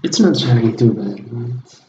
It's not shining too bad. Right?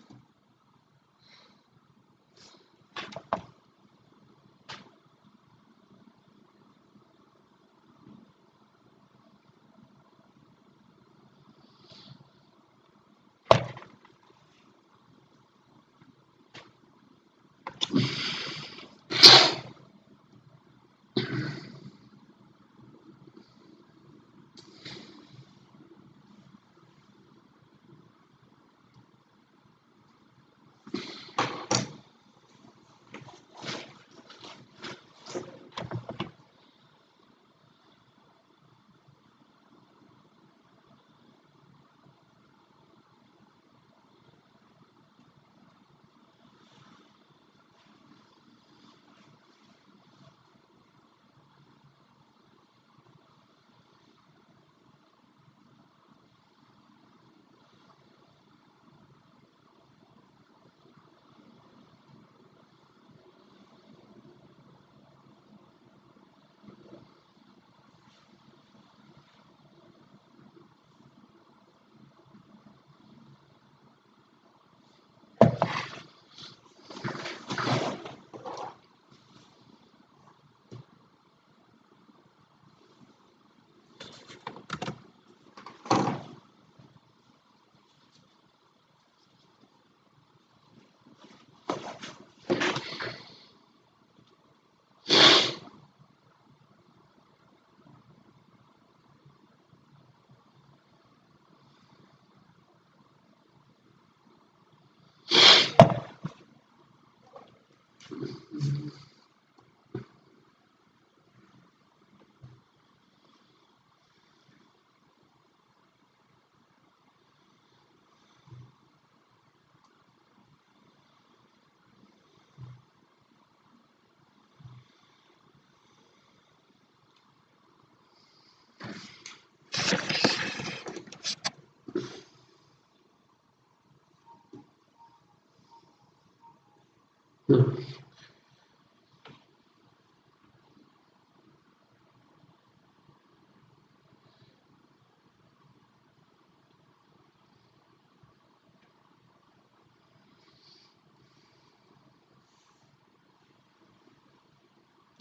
No.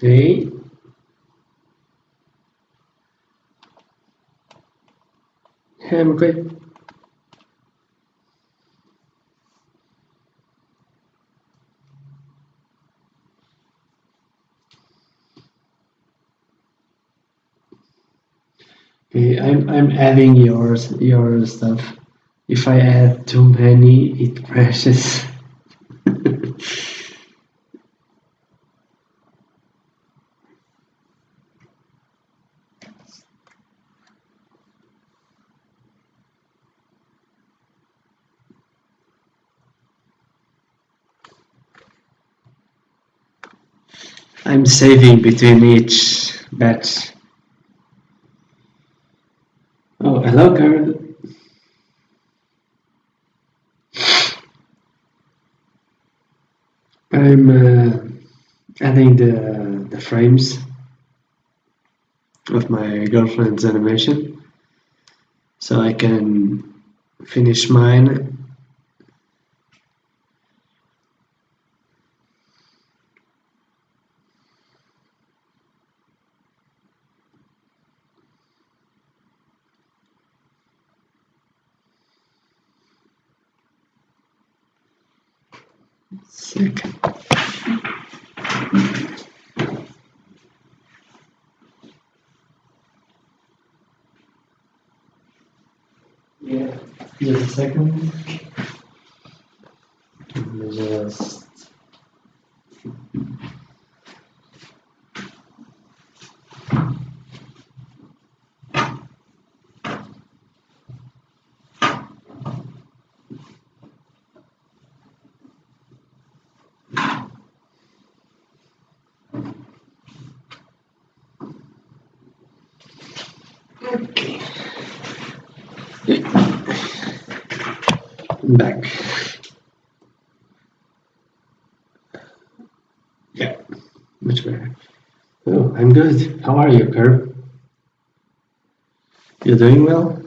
Okay. I'm good. Okay, I'm adding your stuff. If I add too many, it crashes. I'm saving between each batch. Oh, hello, Carol. I'm adding the frames of my girlfriend's animation so I can finish mine. Second. Yeah, just a second. Just okay. I'm back. Yeah, much better. Oh, I'm good. How are you, Kerb? You doing well?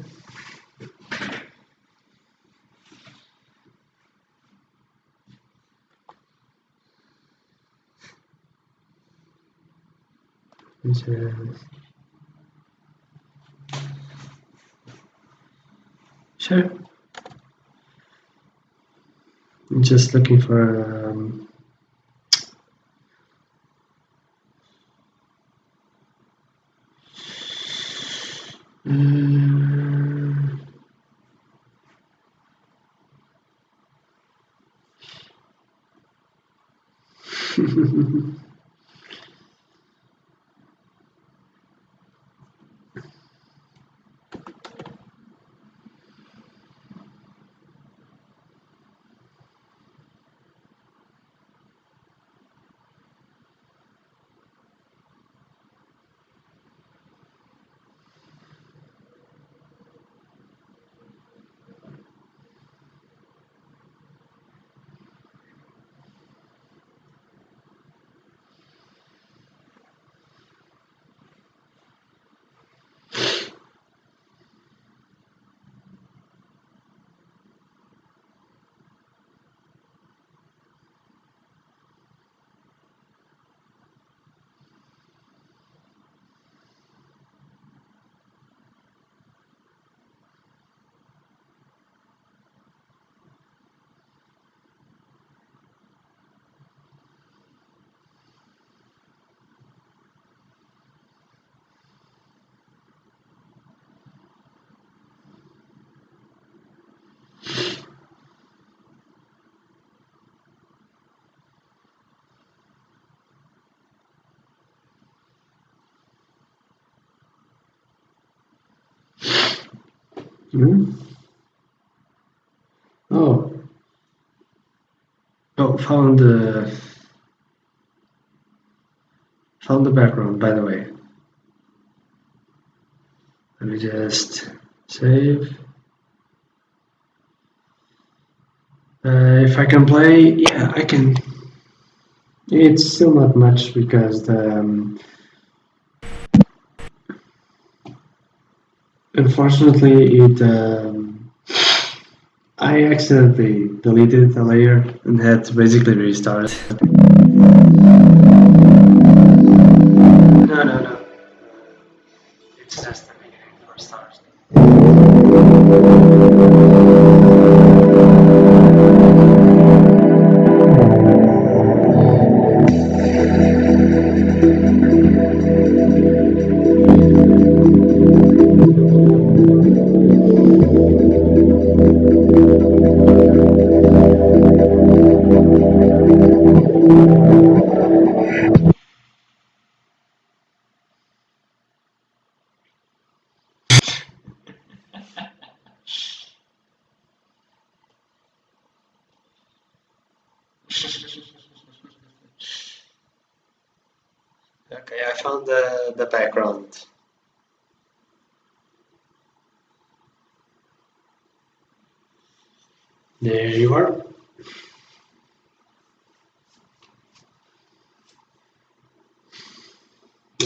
Just, sure. I'm just looking for. Hmm? Oh, oh, found the background. By the way, let me just save. If I can play, yeah, I can. It's still not much because unfortunately I accidentally deleted the layer and had to basically restart it. No, no, no. It's just the beginning for stars. Okay, I found the background. There you are.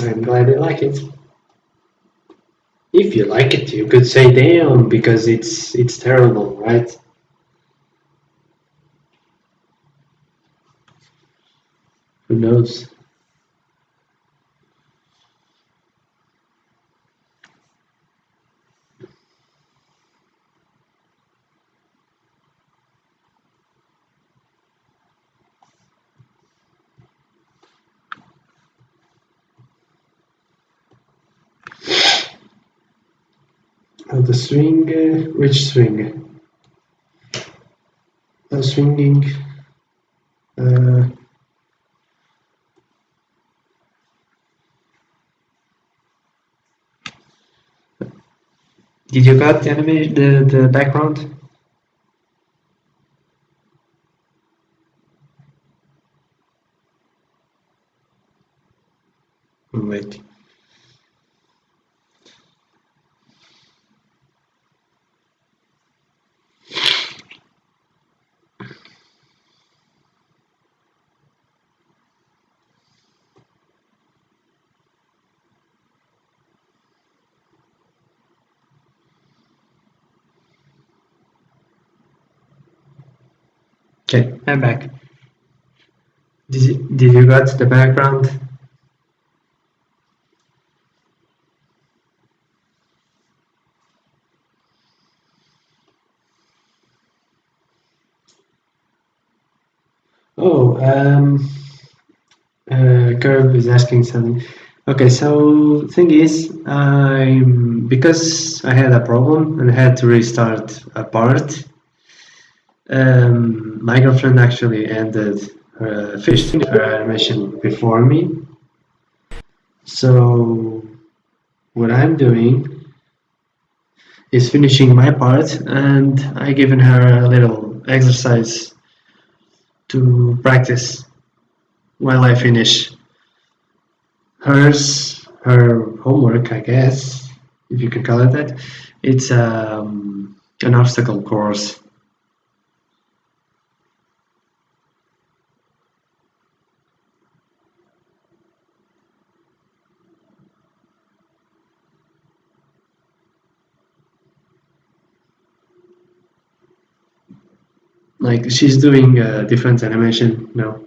I'm glad you like it. If you like it, you could say damn because it's terrible, right? Who knows? The swing, which swing? Swinging. Uh, did you got the animation, the background? Wait. Okay, I'm back. Did you got the background? Oh, Curb is asking something. Okay, so thing is, because I had a problem and I had to restart a part. My girlfriend actually finished her animation before me. So what I'm doing is finishing my part, and I given her a little exercise to practice while I finish her homework, I guess, if you can call it that. It's an obstacle course. Like she's doing a different animation now.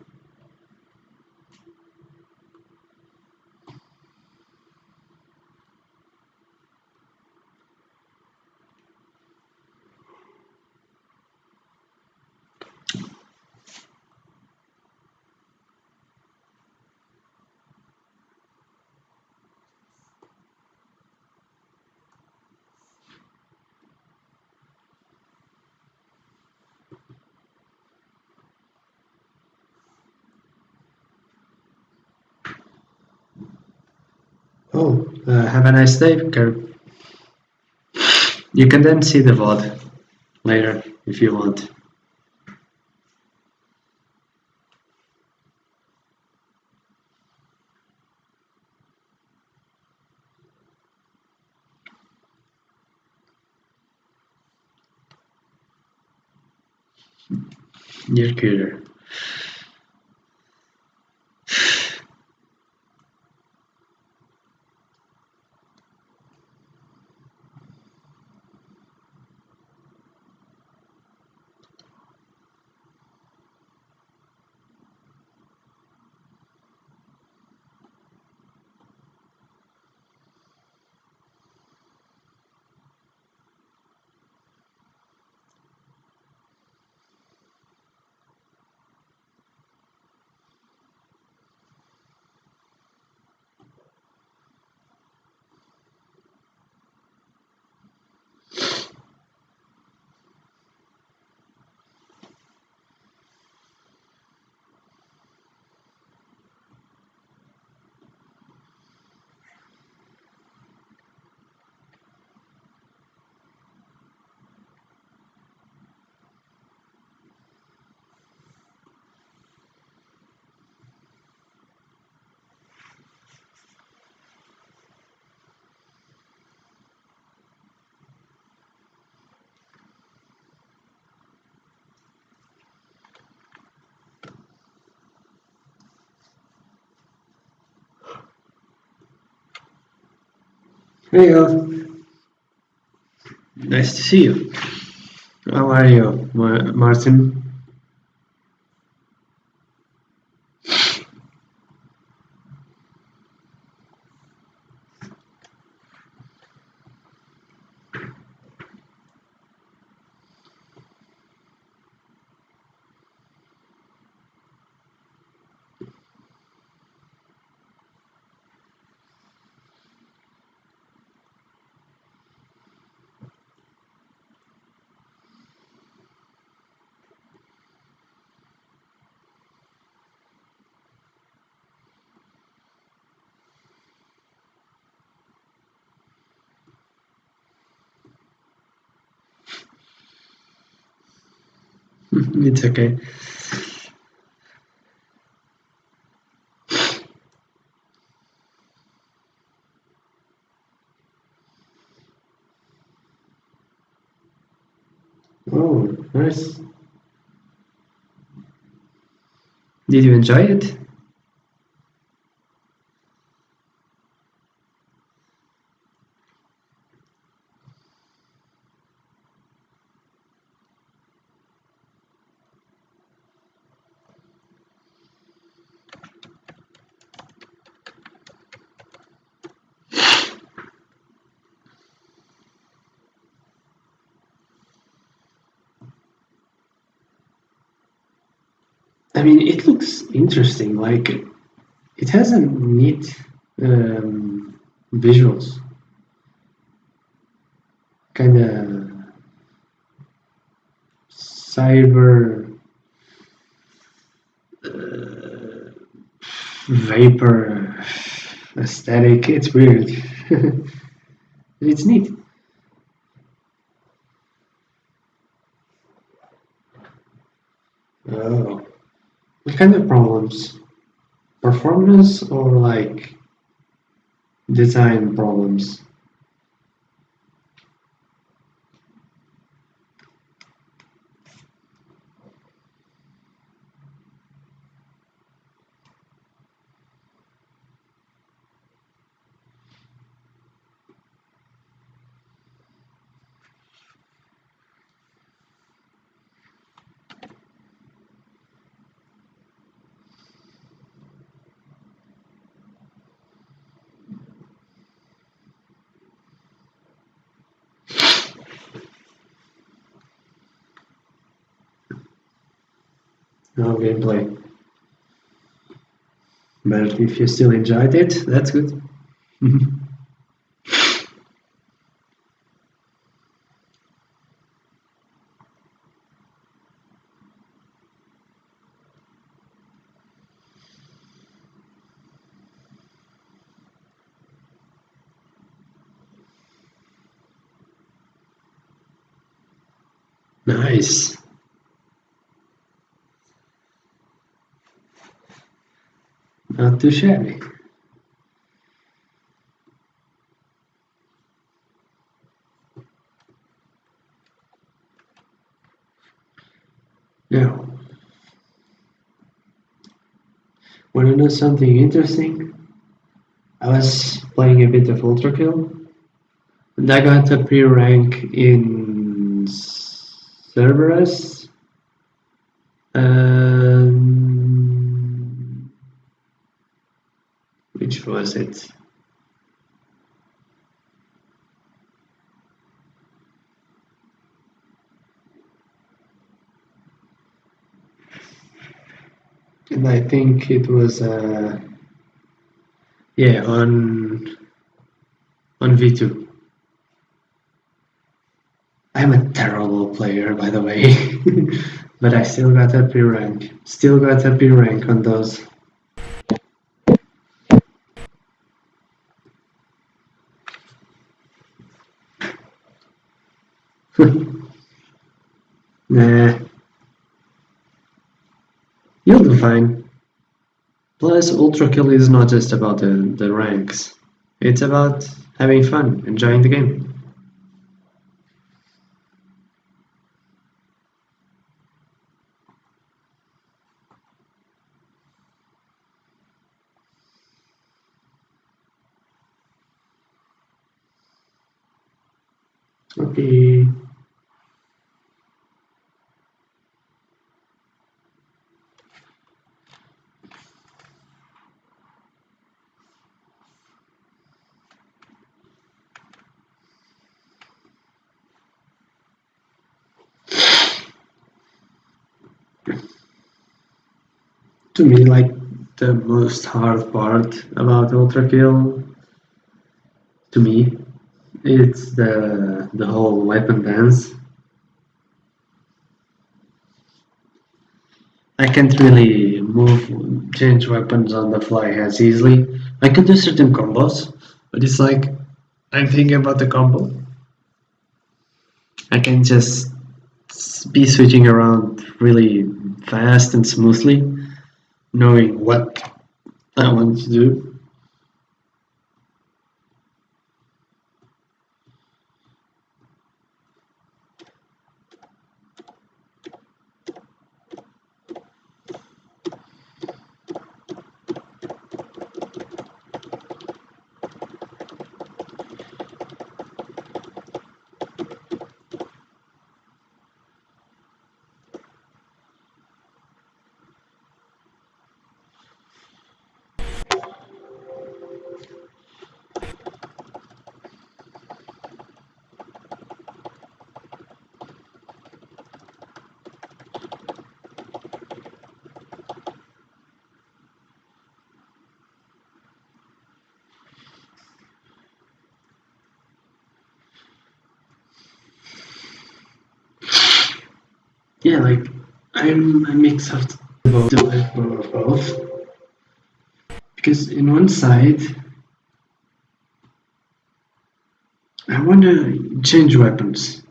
Oh, have a nice day, Kerb. You can then see the VOD later if you want. You're cuter. Hey, nice to see you. How are you, Martin? It's okay. Oh, nice. Did you enjoy it? I mean, it looks interesting. Like it has a neat visuals, kind of cyber vapor aesthetic. It's weird. It's neat. Oh, what kind of problems? Performance or like design problems? No gameplay. But if you still enjoyed it, that's good. Nice. Not too shabby. Now, want to know something interesting? I was playing a bit of Ultra Kill, and I got a pre-rank in Cerberus. Um, which was it? And I think it was yeah, on V2. I'm a terrible player, by the way, but I still got a P rank. Still got a P rank on those. Nah, you'll do fine. Plus, Ultra Kill is not just about the ranks. It's about having fun, enjoying the game. Okay. To me, like the most hard part about Ultra Kill, to me, it's the whole weapon dance. I can't really change weapons on the fly as easily. I can do certain combos, but it's like I'm thinking about the combo. I can just be switching around really fast and smoothly, knowing what I want to do. yeah, like I'm a mix of both because in one side I want to change weapons,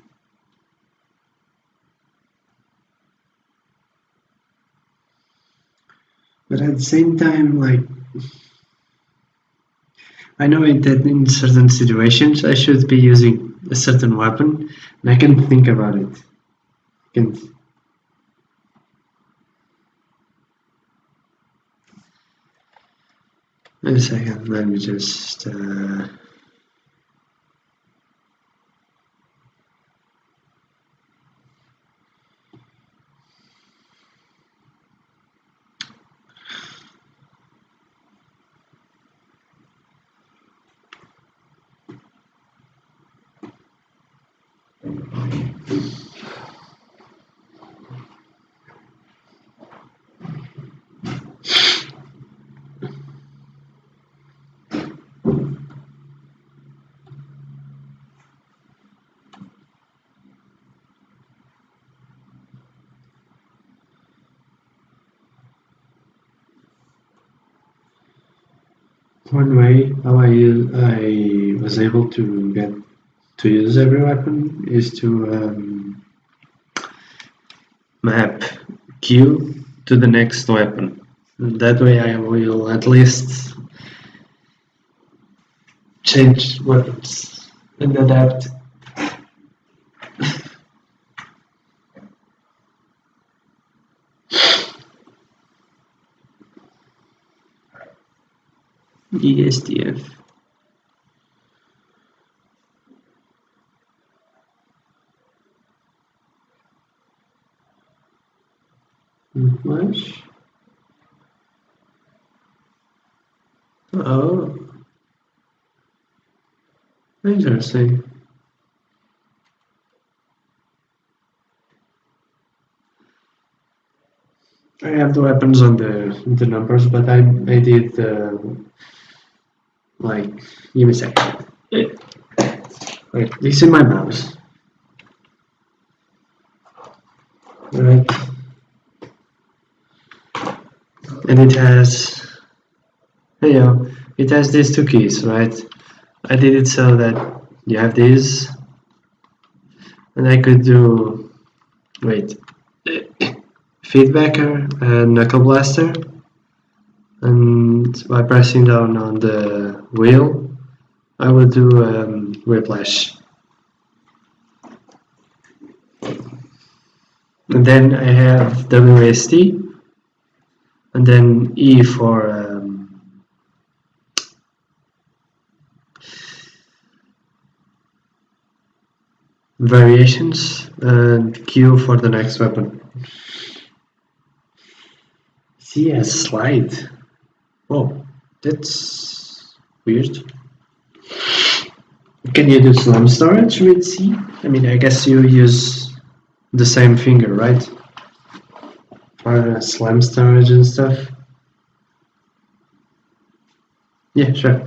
but at the same time, like I know that in certain situations I should be using a certain weapon, and I can think about it. I can. Wait a second. Let me just. One way how I was able to get to use every weapon is to map Q to the next weapon. That way I will at least change weapons and adapt. ESTF. Flash. Oh, interesting. I have the weapons on the numbers, but I did like give me a second. Wait, this is my mouse, right? And it has, you know, it has these two keys, right? I did it so that you have these, and I could do, wait, feedbacker and knuckle blaster, and by pressing down on the wheel, I would do whiplash. And then I have WSD, and then E for variations, and Q for the next weapon. CS slide. Oh, that's weird. Can you do slam storage with C? I mean, I guess you use the same finger, right? For slam storage and stuff. Yeah, sure.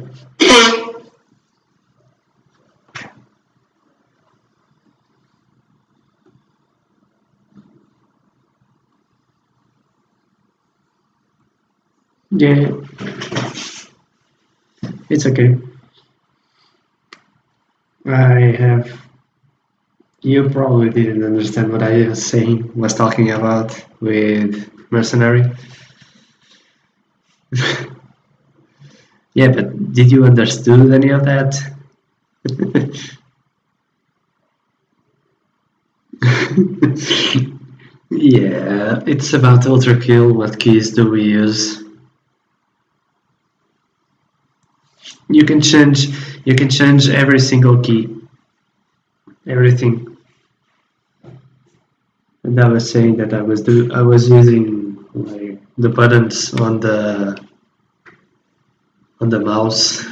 Yeah, it's okay. I have. You probably didn't understand what I was talking about with mercenary. Yeah, but did you understood any of that? Yeah, it's about ultra kill. What keys do we use? You can change. You can change every single key, everything. And I was saying that I was using like the buttons on the mouse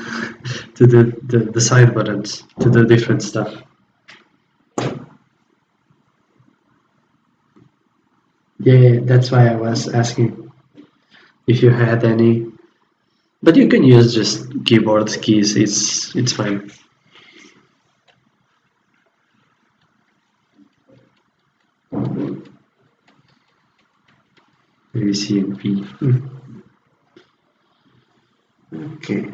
to do the side buttons to do different stuff. Yeah, that's why I was asking if you had any. But you can use just keyboard keys. It's fine. B, C, and P. Okay.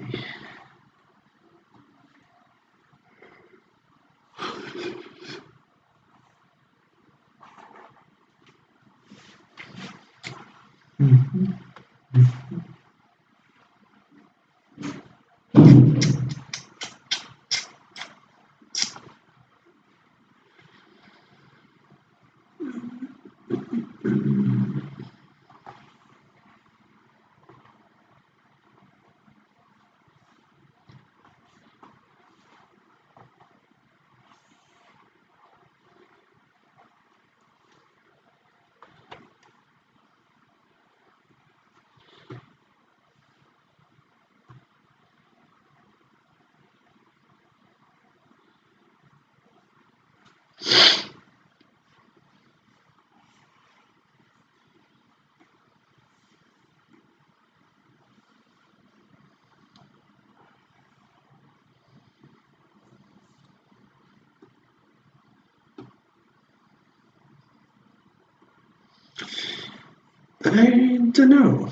I don't know.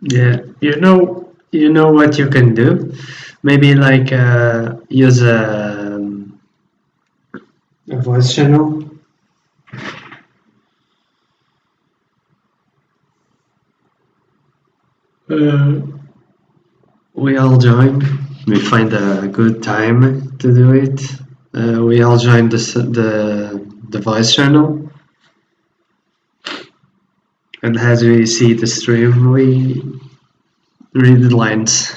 Yeah, you know what you can do. Maybe like use a voice channel. Uh, we all join. We find a good time to do it. We all join the voice channel, and as we see the stream, we read the lines.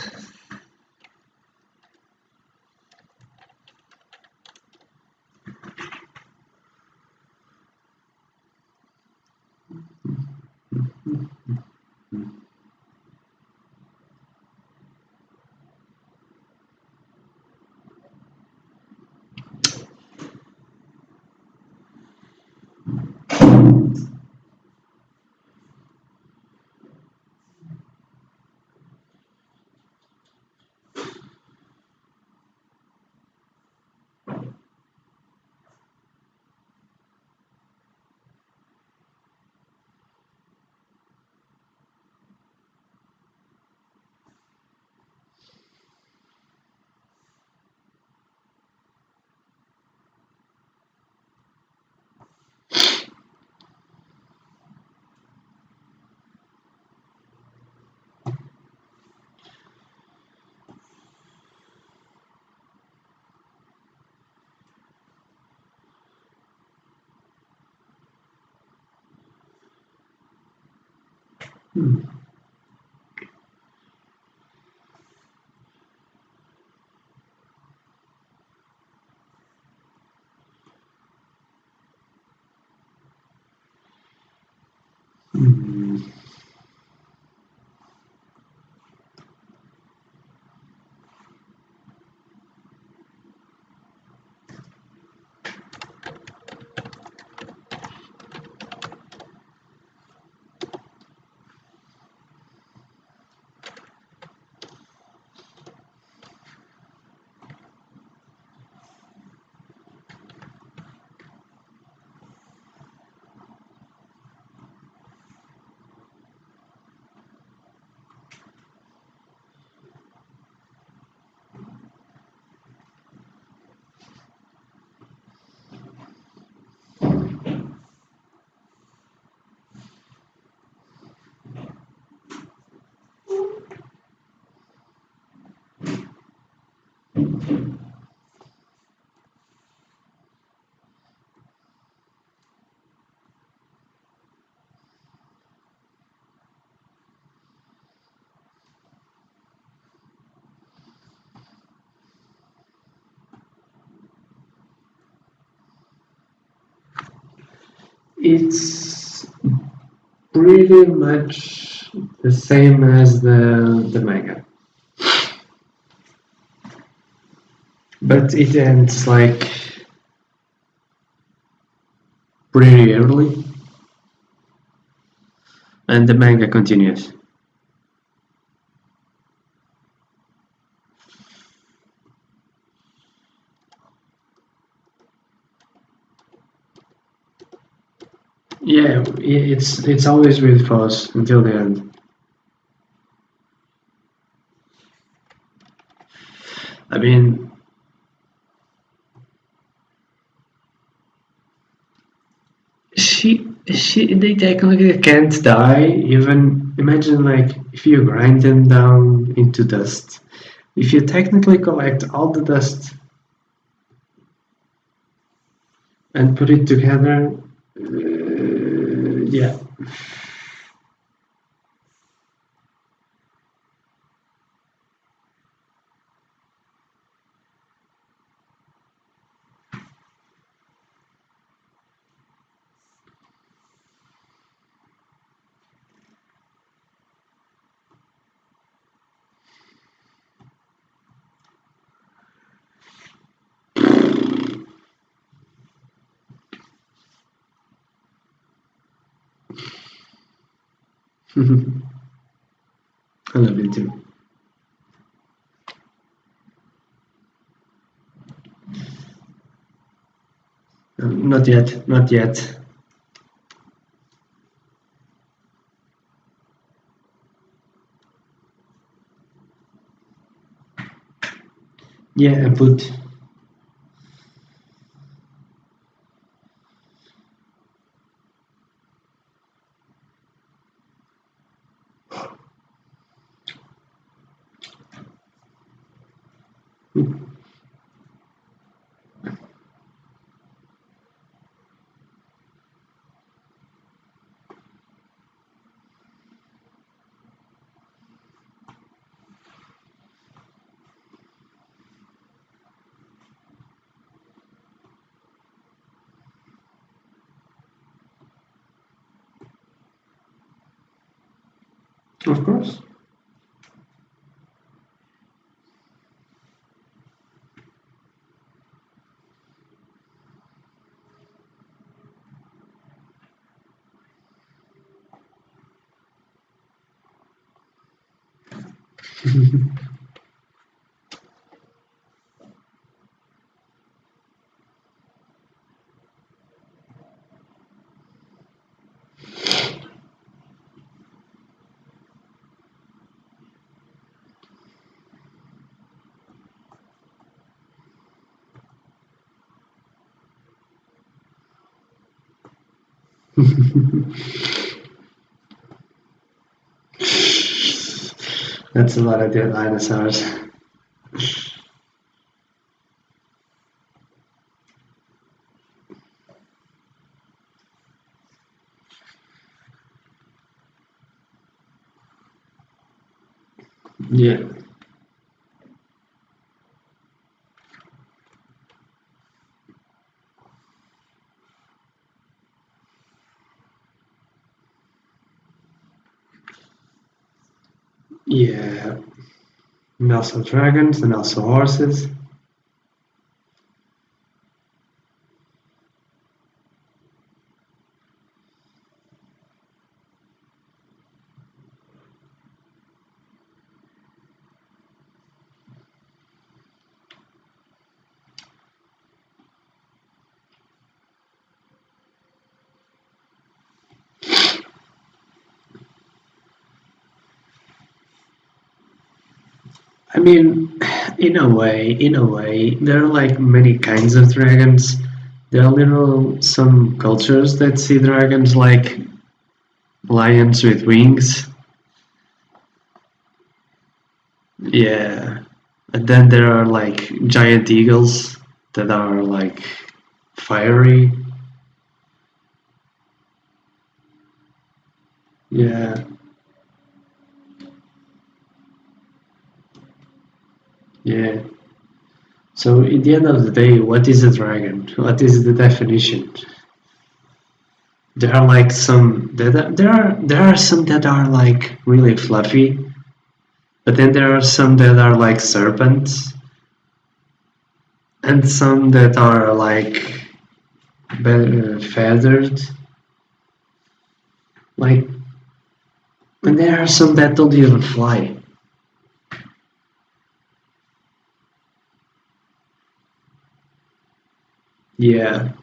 It's pretty much the same as the manga, but it ends like pretty early, and the manga continues. Yeah, it's always with pause until the end. I mean, they technically can't die. Even imagine like if you grind them down into dust. If you technically collect all the dust and put it together, yeah. I love it too. Not yet, not yet. Yeah, I put. Of course. That's a lot of dead dinosaurs. Yeah, yeah. And also dragons and also horses. I mean, in a way, there are like many kinds of dragons. There are little some cultures that see dragons like lions with wings. Yeah. And then there are like giant eagles that are like fiery. Yeah. Yeah. So in the end of the day, what is a dragon? What is the definition? There are like some there are some that are like really fluffy, but then there are some that are like serpents, and some that are like feathered. Like, and there are some that don't even fly. Yeah,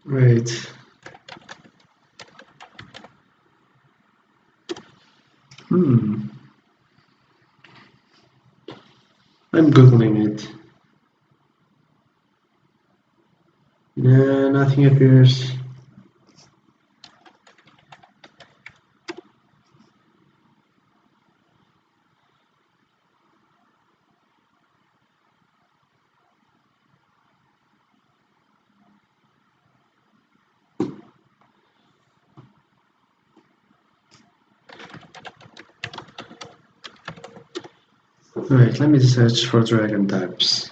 right. Hmm. I'm googling it. No, nothing appears. Right, let me search for dragon types.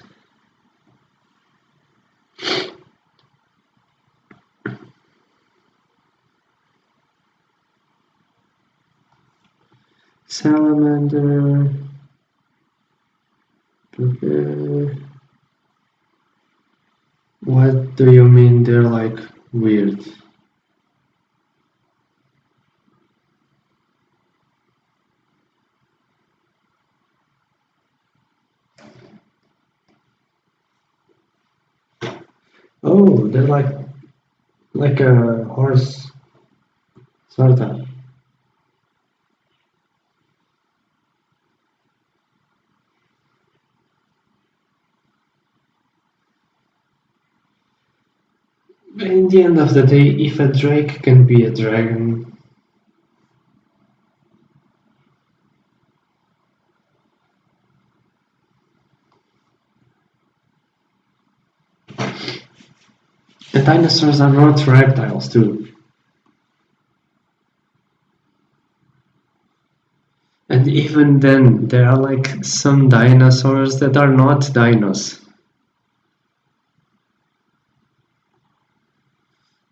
Salamander. What do you mean they're like weird? Oh, they're like a horse, sorta. But in the end of the day, if a drake can be a dragon, the dinosaurs are not reptiles too. And even then, there are like some dinosaurs that are not dinos.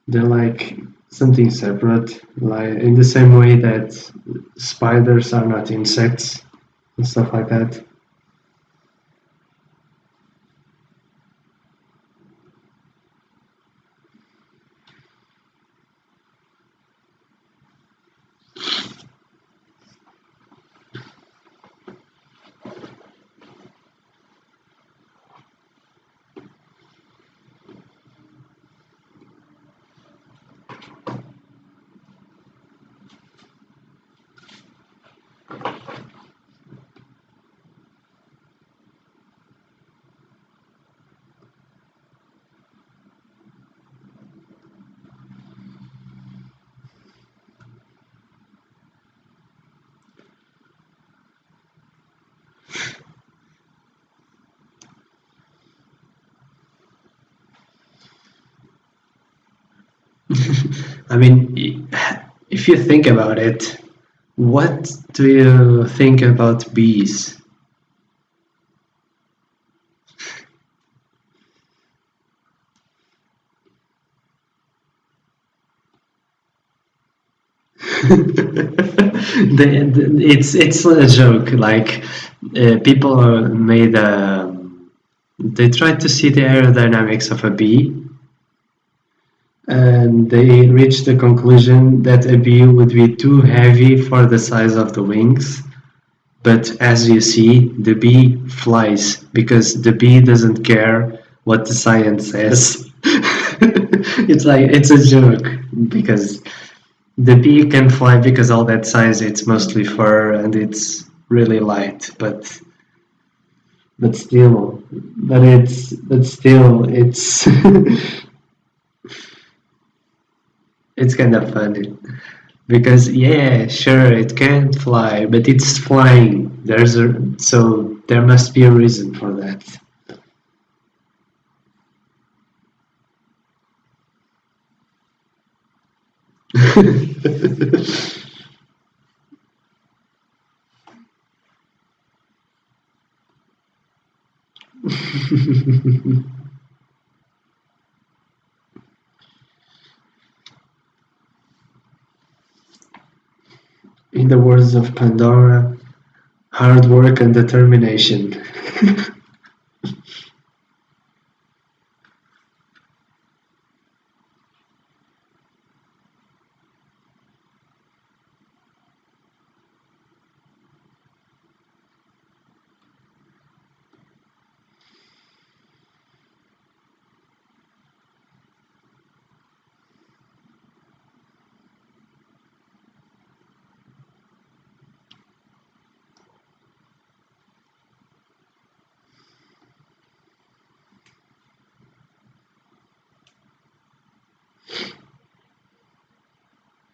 They're like something separate, like in the same way that spiders are not insects and stuff like that. I mean, if you think about it, what do you think about bees? It's a joke. Like people made they tried to see the aerodynamics of a bee, and they reached the conclusion that a bee would be too heavy for the size of the wings. But as you see, the bee flies because the bee doesn't care what the science says. It's a joke because the bee can fly because all that size it's mostly fur and it's really light. But but still, it's it's kind of funny because yeah, sure, it can fly, but it's flying. So there must be a reason for that. In the words of Pandora, hard work and determination.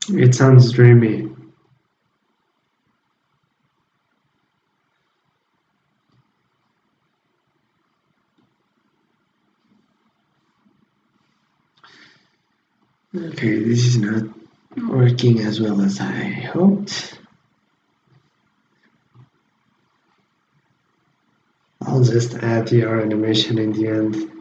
It sounds dreamy. Okay, this is not working as well as I hoped. I'll just add your animation in the end.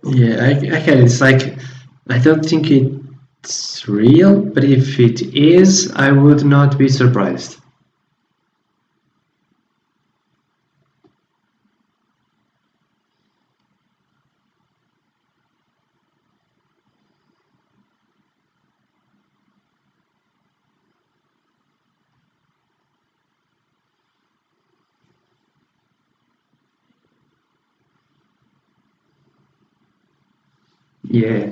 Yeah, I get it. It's like I don't think it's real, but if it is, I would not be surprised. Yeah.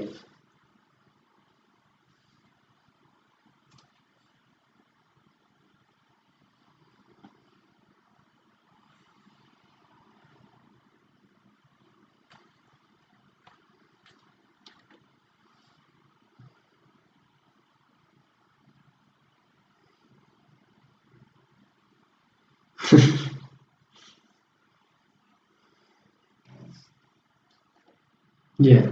Yeah.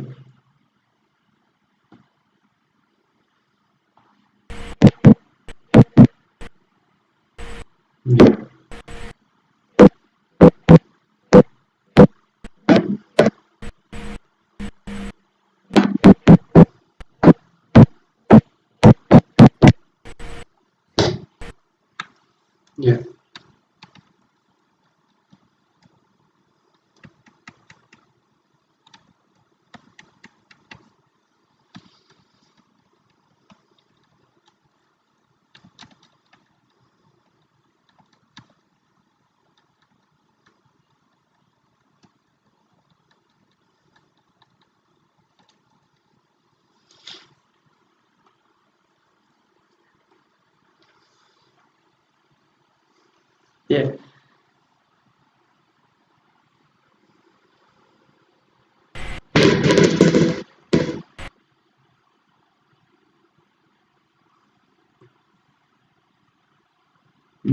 Yeah. Yeah.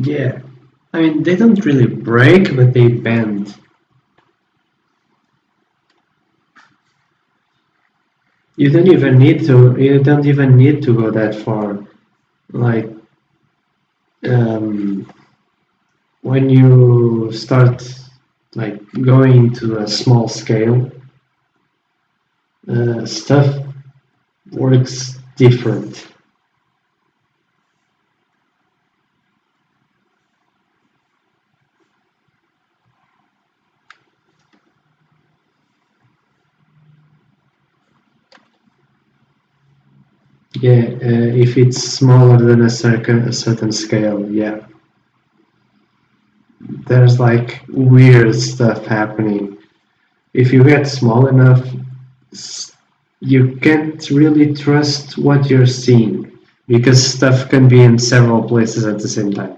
Yeah, I mean they don't really break, but they bend. You don't even need to. You don't even need to go that far. Like um, when you start like going to a small scale, stuff works different. Yeah, if it's smaller than a certain scale, yeah, there's like weird stuff happening. If you get small enough, you can't really trust what you're seeing because stuff can be in several places at the same time.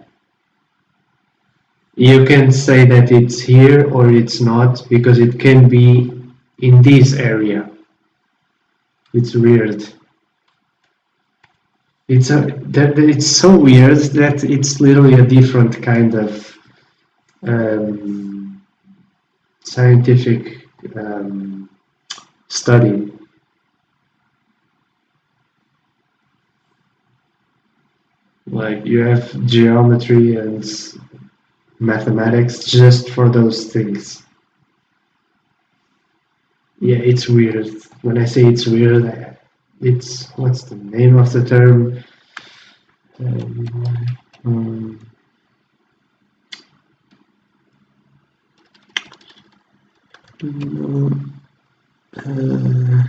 You can say that it's here or it's not because it can be in this area. It's weird. It's so weird that it's literally a different kind of um, scientific study. Like you have geometry and mathematics just for those things. Yeah, it's weird. When I say it's weird, it's what's the name of the term? Um, um, uh,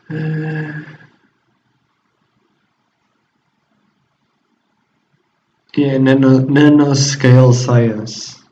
uh, yeah, nanoscale science.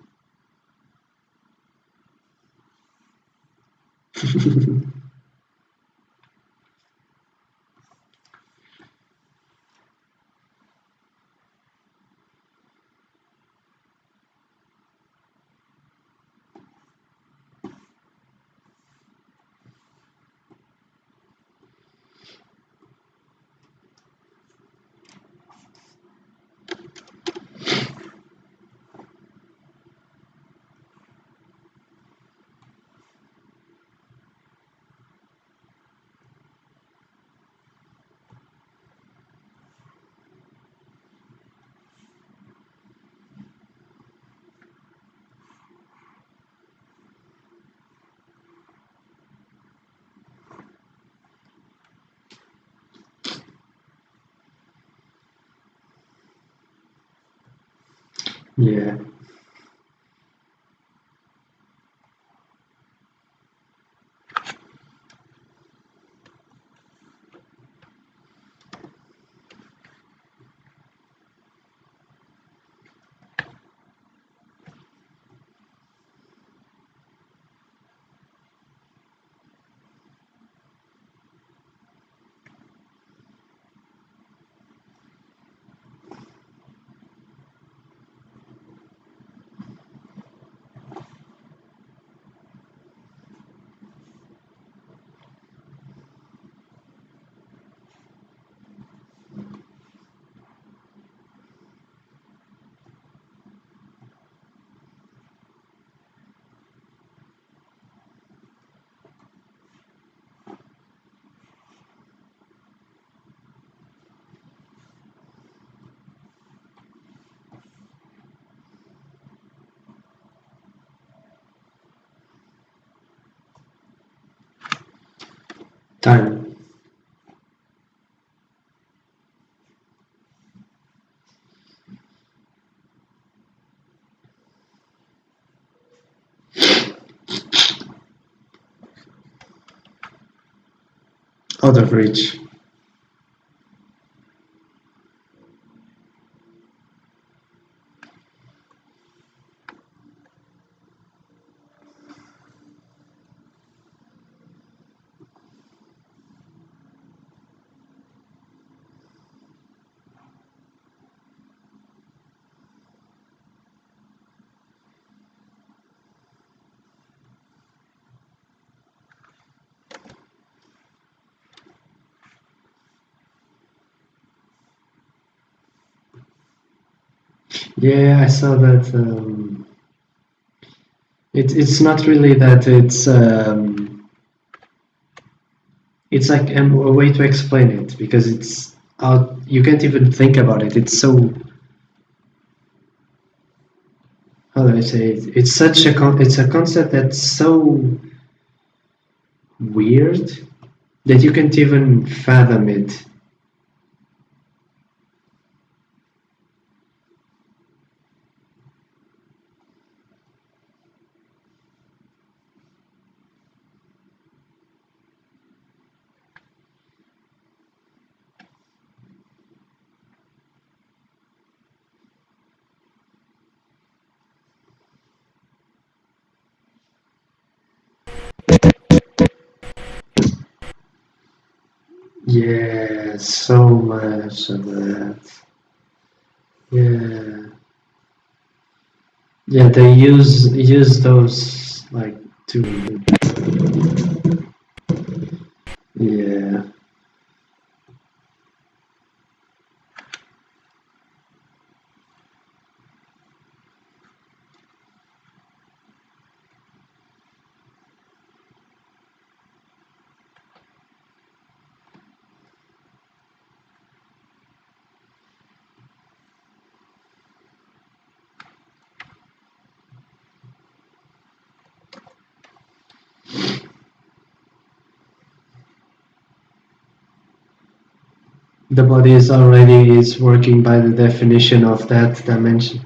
Yeah, time. Out of reach. Yeah, I saw that. It's not really that. It's like a way to explain it because it's out. You can't even think about it. It's so, how do I say it? It's such a it's a concept that's so weird that you can't even fathom it. Yeah, so much of that. Yeah, yeah. They use those like to. Yeah, the body is already is working by the definition of that dimension.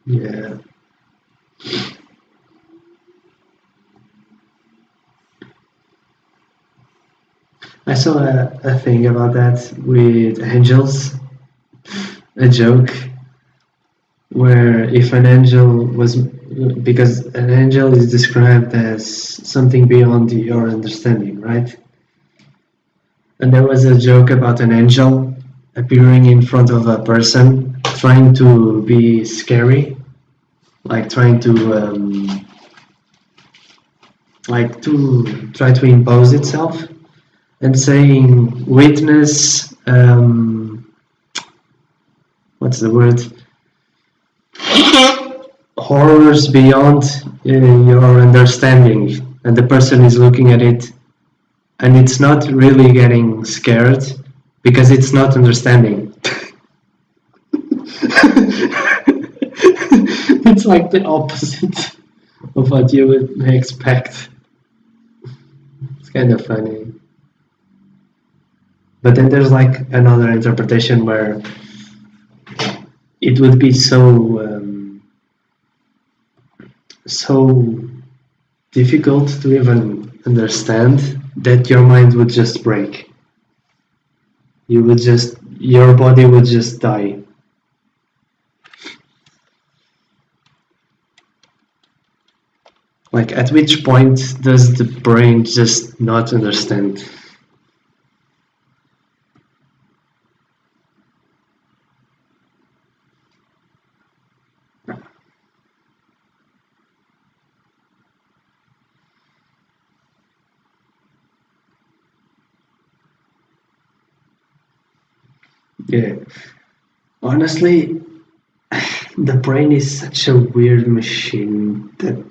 Yeah, I saw a thing about that with angels, a joke where if an angel was, because an angel is described as something beyond your understanding, right? And there was a joke about an angel appearing in front of a person trying to be scary, like trying to like to try to impose itself and saying witness what's the word, horrors beyond your understanding, and the person is looking at it and it's not really getting scared because it's not understanding. It's like the opposite of what you would expect. It's kind of funny. But then there's like another interpretation where it would be so difficult to even understand that your mind would just break. You would just, your body would just die. Like, at which point does the brain just not understand? Yeah. Honestly, the brain is such a weird machine that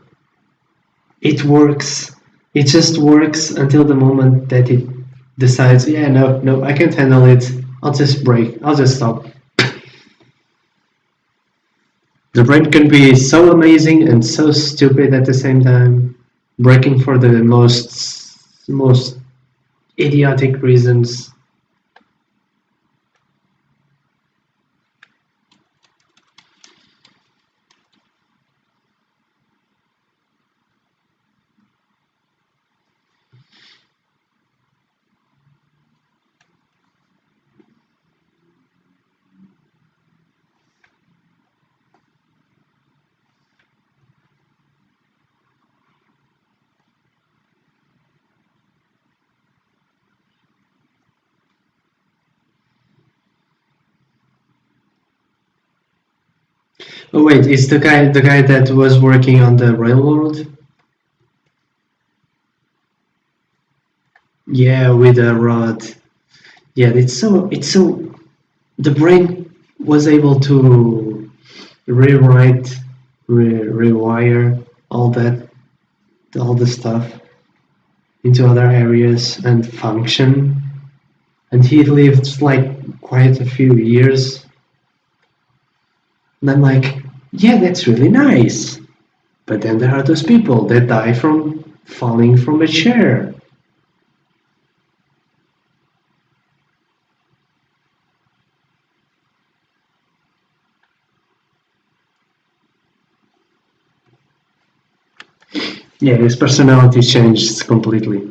it works. It just works until the moment that it decides, yeah, no, no, I can't handle it. I'll just break. I'll just stop. The brain can be so amazing and so stupid at the same time, breaking for the most idiotic reasons. Oh wait, it's the guy that was working on the railroad? Yeah, with a rod. Yeah, it's so the brain was able to rewrite, rewire all the stuff into other areas and function. And he lived like quite a few years. And I'm like, yeah, that's really nice. But then there are those people that die from falling from a chair. Yeah, his personality changed completely.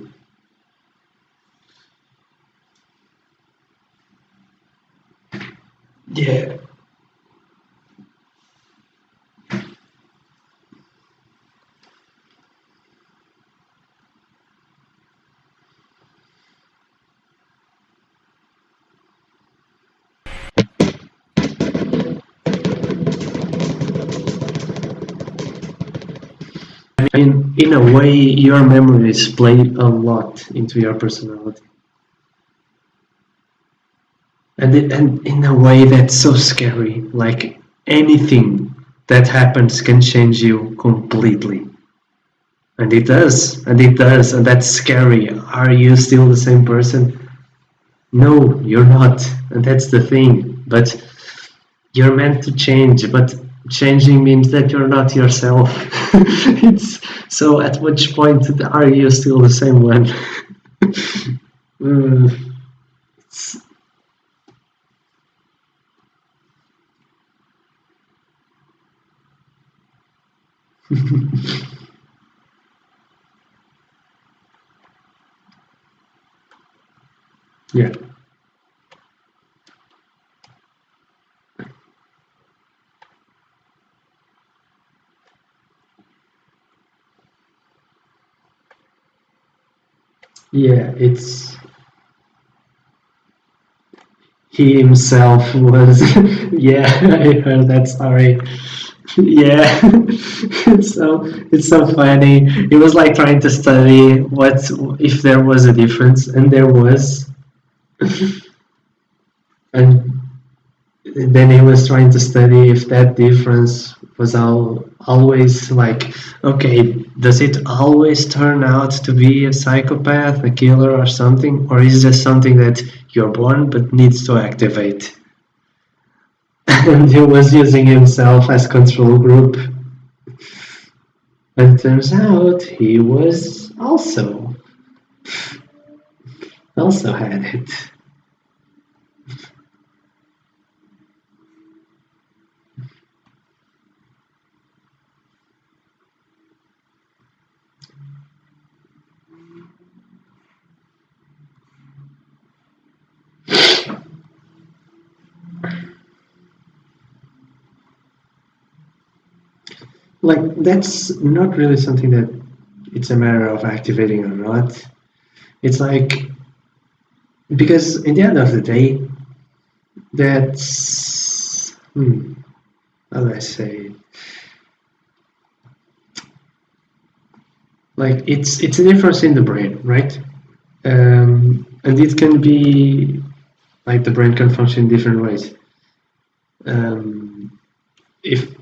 Yeah, I mean, in a way, your memories play a lot into your personality, and in a way that's so scary. Like anything that happens can change you completely, and it does, and it does, and that's scary. Are you still the same person? No, you're not, and that's the thing. But you're meant to change, but changing means that you're not yourself. It's so. At which point are you still the same one? Mm, it's- yeah, yeah. It's he himself was. Yeah, I heard that story. Yeah, it's so funny. He was like trying to study what if there was a difference, and there was, and then he was trying to study if that difference was always like, okay, does it always turn out to be a psychopath, a killer, or something, or is this something that you're born but needs to activate? And he was using himself as control group, and it turns out he was also had it. Like that's not really something that it's a matter of activating or not. It's like because in the end of the day, that's how do I say it? Like it's a difference in the brain, right? And it can be like the brain can function in different ways. Um, if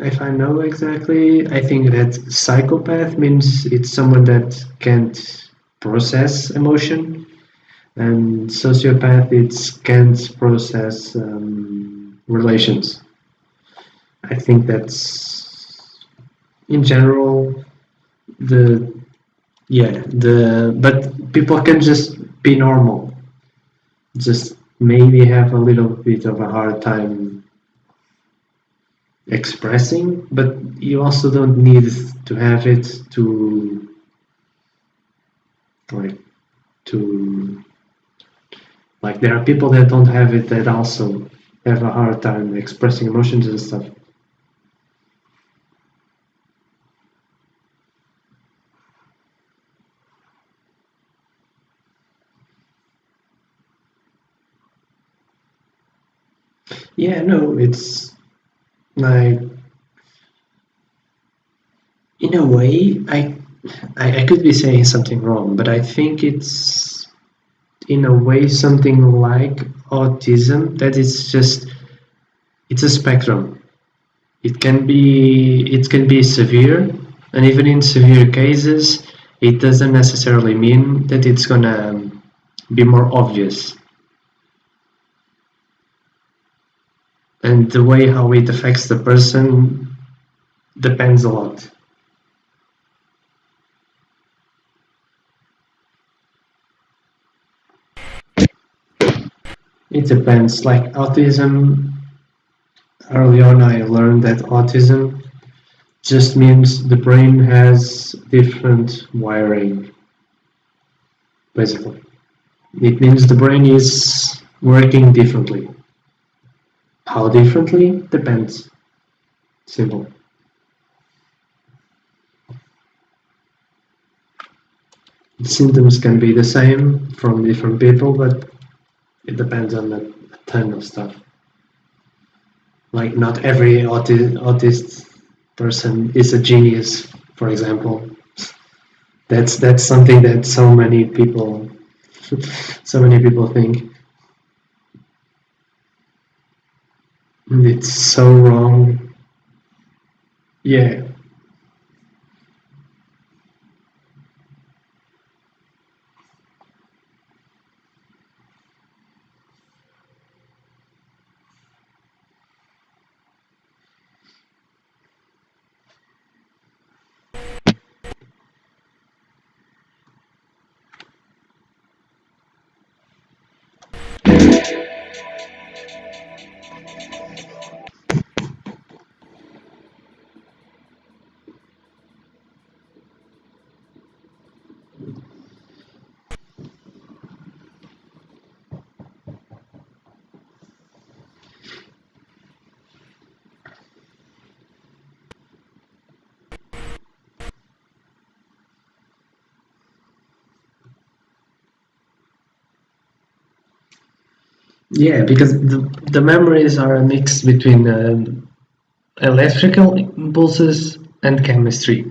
if I know exactly, I think that psychopath means it's someone that can't process emotion, and sociopath it can't process relations. I think that's in general the the but people can just be normal, just maybe have a little bit of a hard time expressing, but you also don't need to have it to like to like there are people that don't have it that also have a hard time expressing emotions and stuff. Yeah, no, it's Like, in a way, I could be saying something wrong, but I think it's in a way something like autism, that it's a spectrum. It can be severe, and even in severe cases, it doesn't necessarily mean that it's gonna be more obvious. And the way how it affects the person depends a lot. It depends. Like autism, early on I learned that autism just means the brain has different wiring, basically. It means the brain is working differently. How differently? Depends. Simple. The symptoms can be the same from different people, but it depends on a ton of stuff. Like not every autist person is a genius, for example. That's something that so many people think. And it's so wrong. Yeah. Yeah, because the memories are a mix between electrical impulses and chemistry.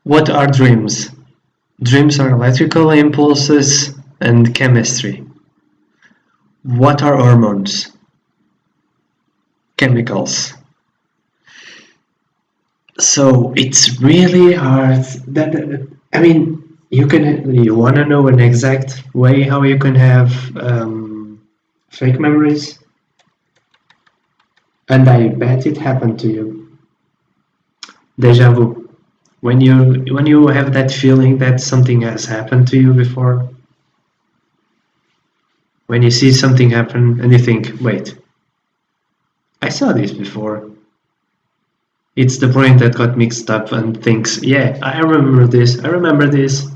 What are dreams? Dreams are electrical impulses and chemistry. What are hormones? Chemicals. So it's really hard. I mean, you want to know an exact way how you can have fake memories, and I bet it happened to you. Deja vu. When you have that feeling that something has happened to you before, when you see something happen and you think, wait, I saw this before. It's the brain that got mixed up and thinks, yeah, I remember this, I remember this.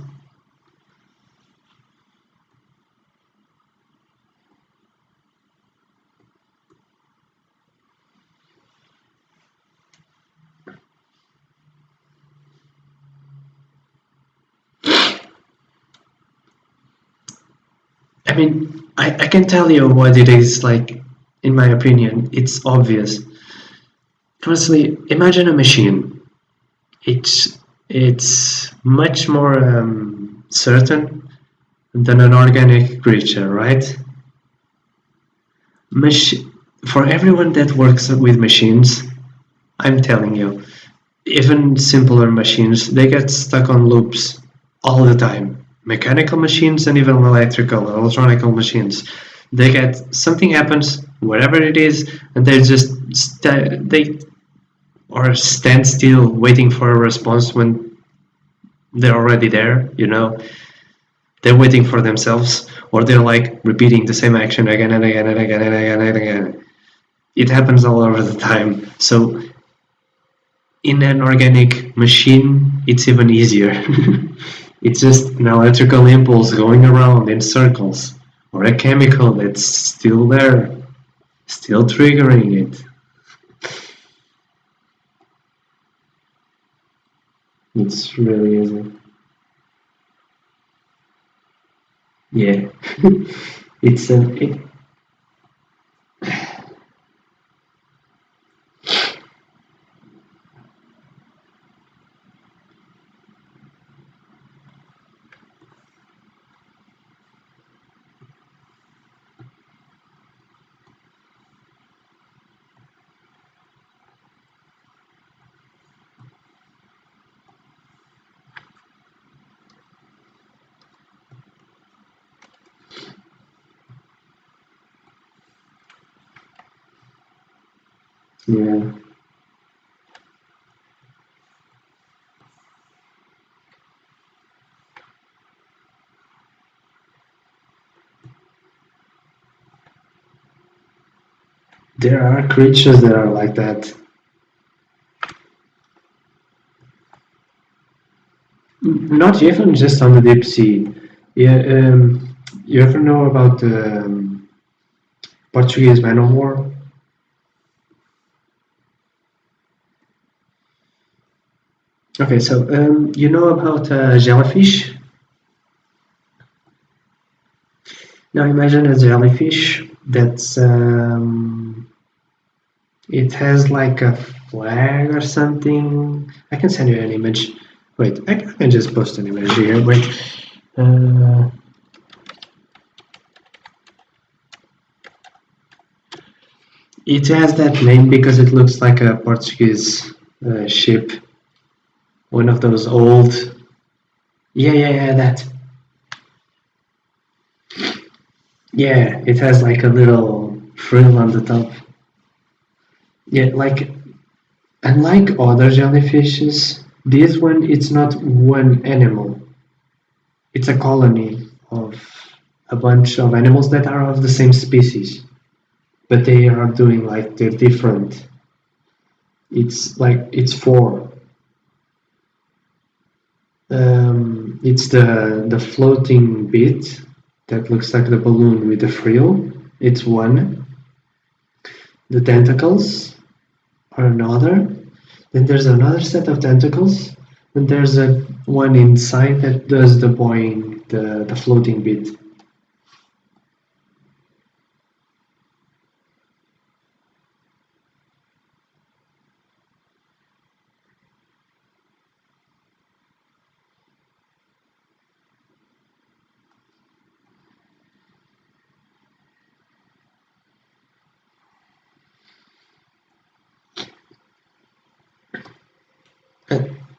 I mean, I can tell you what it is like, in my opinion, it's obvious. Firstly, imagine a machine. It's much more certain than an organic creature, right? Mach- for everyone that works with machines, I'm telling you, even simpler machines, they get stuck on loops all the time. Mechanical machines and even electronical machines. They get something happens, whatever it is, and they just they or stand still waiting for a response when they're already there, they're waiting for themselves, or they're like repeating the same action again and again and again and again and again. It happens all over the time. So in an organic machine, it's even easier. It's just an electrical impulse going around in circles, or a chemical that's still there, still triggering it. It's really easy. Yeah. it's a, it, Yeah. There are creatures that are like that. Not even just on the deep sea. Yeah, you ever know about the Portuguese man of war? Okay, so you know about jellyfish? Now imagine a jellyfish that's it has like a flag or something. I can send you an image. Wait, I can just post an image here. Wait. Uh, it has that name because it looks like a Portuguese ship. One of those old. Yeah, that. Yeah, it has like a little frill on the top. Yeah, like unlike other jellyfishes, this one it's not one animal. It's a colony of a bunch of animals that are of the same species, but they are doing like they're different. It's like it's four. It's the floating bit that looks like the balloon with the frill. It's one. The tentacles are another. Then there's another set of tentacles. And there's a one inside that does the buoying, the floating bit.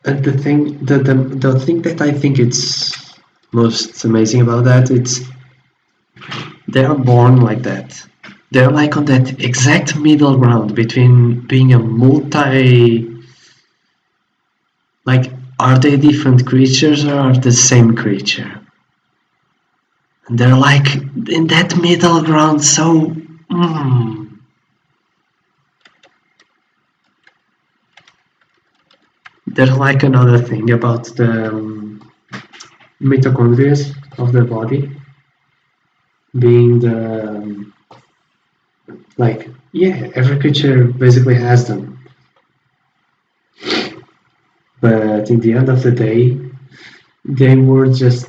And the thing that I think it's most amazing about that, it's they are born like that. They're like on that exact middle ground between being a multi, like, are they different creatures or are the same creature? And they're like in that middle ground, so there's like another thing about the mitochondria of the body being the like yeah, every creature basically has them, but in the end of the day, they were just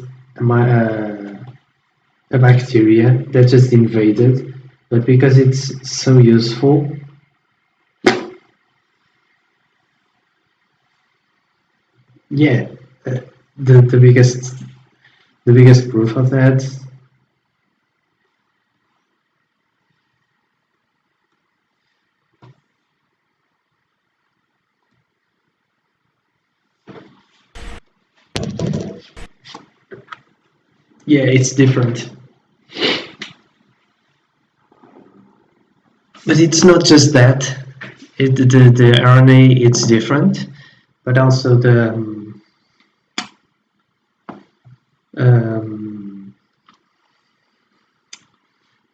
a bacteria that just invaded. But because it's so useful, yeah, uh, the the biggest the biggest proof of that, yeah, it's different. But it's not just that. The RNA it's different, but also the um,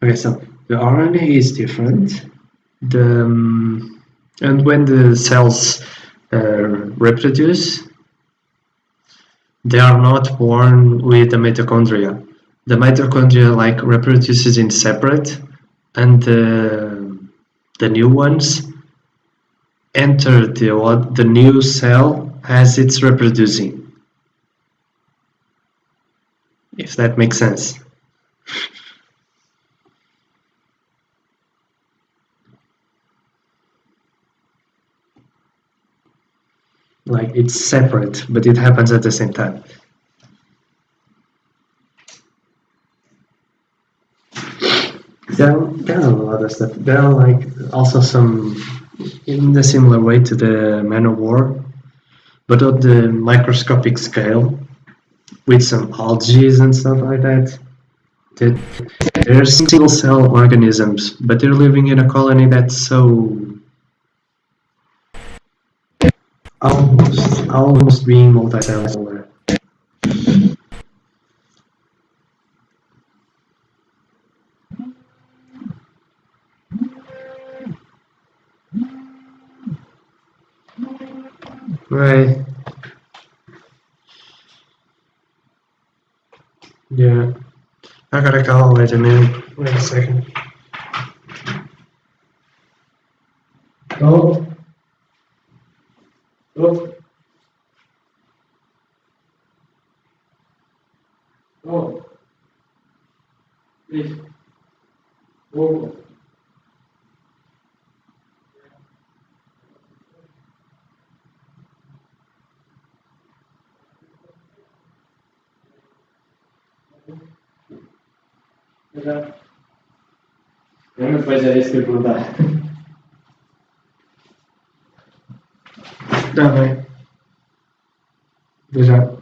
okay, so the RNA is different. The and when the cells reproduce, they are not born with the mitochondria. The mitochondria like reproduces in separate, and the new ones enter the new cell as it's reproducing. If that makes sense. Like it's separate, but it happens at the same time. There are a lot of stuff. There are like also some in a similar way to the man of war, but on the microscopic scale with some algae and stuff like that. That they're single cell organisms, but they're living in a colony that's so almost being multicellular. Right. Yeah. I gotta go. Wait a minute. Wait a second. Oh. Oh. Oh. Please. Oh. Já. Eu não fazia isso que eu perguntar. Tá bem. Já.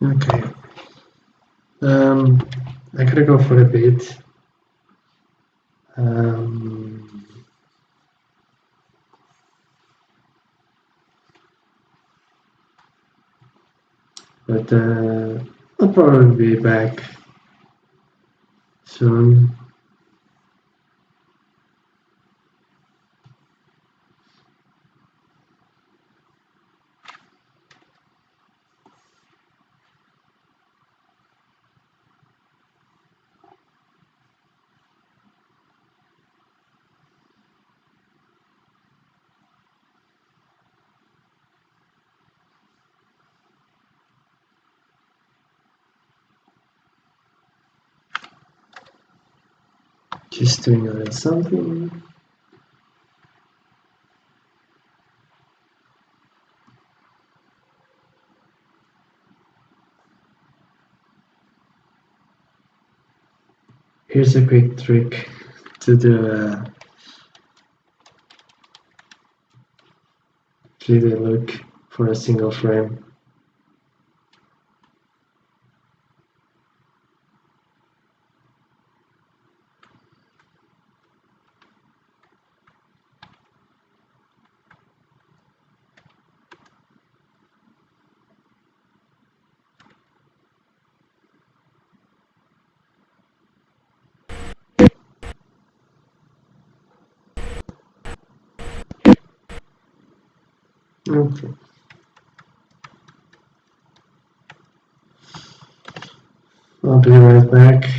Okay. I gotta go for a bit. But I'll probably be back soon. Just doing a little something. Here's a quick trick to do 3D look for a single frame. Okay. I'll be right back.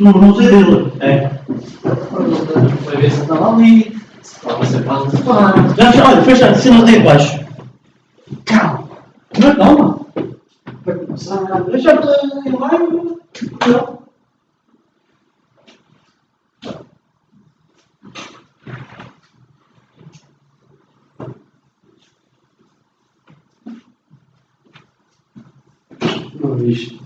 Não sei dele. É. Vai ver se estava ali. Se estava sentado no sofá. Já, olha, fecha a cena aí embaixo. Calma. Não, calma. Vai começar. Deixa-te em live. Não. Não viste.